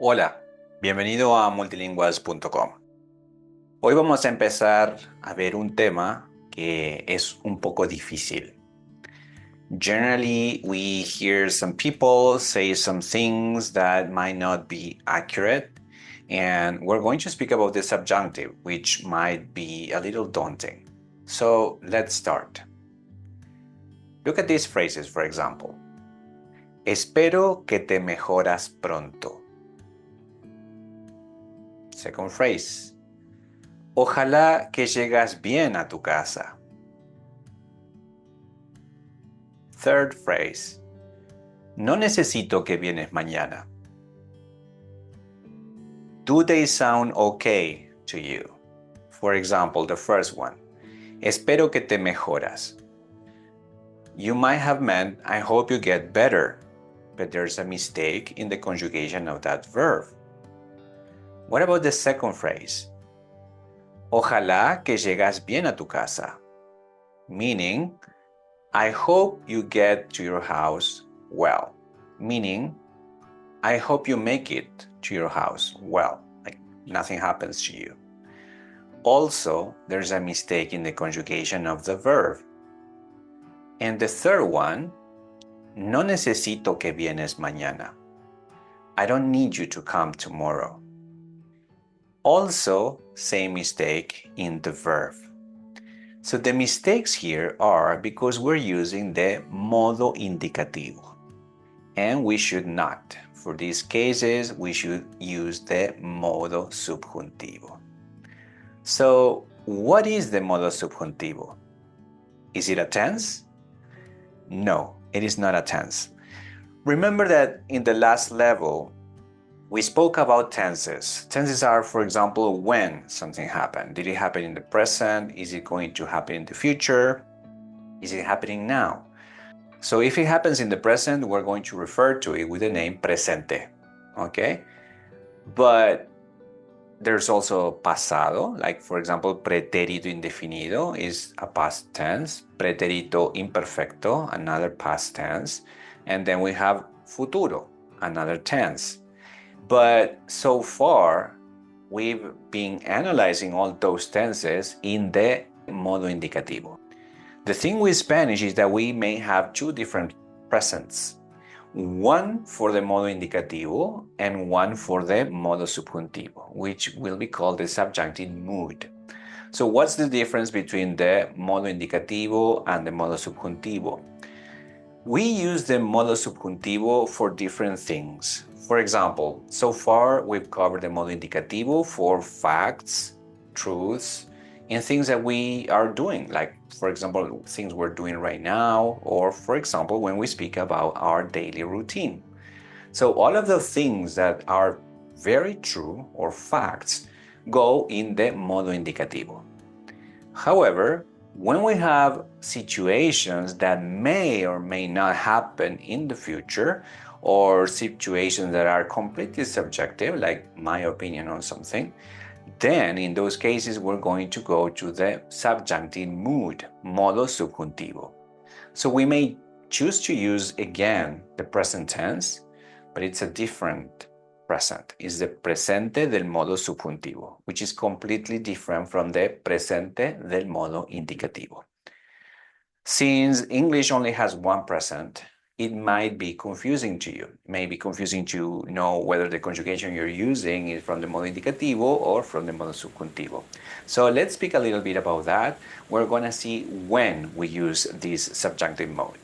Hola, bienvenido a multilinguals.com. Hoy vamos a empezar a ver un tema que es un poco difícil. Generally, we hear some people say some things that might not be accurate, and we're going to speak about the subjunctive, which might be a little daunting. So let's start. Look at these phrases, for example. Espero que te mejoras pronto. Second phrase. Ojalá que llegas bien a tu casa. Third phrase. No necesito que vienes mañana. Do they sound okay to you? For example, the first one. Espero que te mejoras. You might have meant, I hope you get better, but there's a mistake in the conjugation of that verb. What about the second phrase? Ojalá que llegas bien a tu casa. Meaning, I hope you get to your house well. Meaning, I hope you make it to your house well, like nothing happens to you. Also, there's a mistake in the conjugation of the verb. And the third one, no necesito que vienes mañana. I don't need you to come tomorrow. Also, same mistake in the verb. So the mistakes here are because we're using the modo indicativo. And we should not. For these cases, we should use the modo subjuntivo. So, what is the modo subjuntivo? Is it a tense? No, it is not a tense. Remember that in the last level, we spoke about tenses. Tenses are, for example, when something happened. Did it happen in the present? Is it going to happen in the future? Is it happening now? So if it happens in the present, we're going to refer to it with the name presente, okay? But there's also pasado, like for example, pretérito indefinido is a past tense, pretérito imperfecto, another past tense, and then we have futuro, another tense. But so far, we've been analyzing all those tenses in the modo indicativo. The thing with Spanish is that we may have two different presents. One for the modo indicativo and one for the modo subjuntivo, which will be called the subjunctive mood. So what's the difference between the modo indicativo and the modo subjuntivo? We use the modo subjuntivo for different things. For example, so far we've covered the modo indicativo for facts, truths, and things that we are doing, like, for example, things we're doing right now, or for example, when we speak about our daily routine. So all of the things that are very true or facts go in the modo indicativo. However, when we have situations that may or may not happen in the future, or situations that are completely subjective, like my opinion on something, then in those cases we're going to go to the subjunctive mood, modo subjuntivo. So we may choose to use again the present tense, but it's a different present. It's the presente del modo subjuntivo, which is completely different from the presente del modo indicativo. Since English only has one present, it might be confusing to you. It may be confusing to know whether the conjugation you're using is from the modo indicativo or from the modo subjuntivo. So let's speak a little bit about that. We're going to see when we use this subjunctive mode.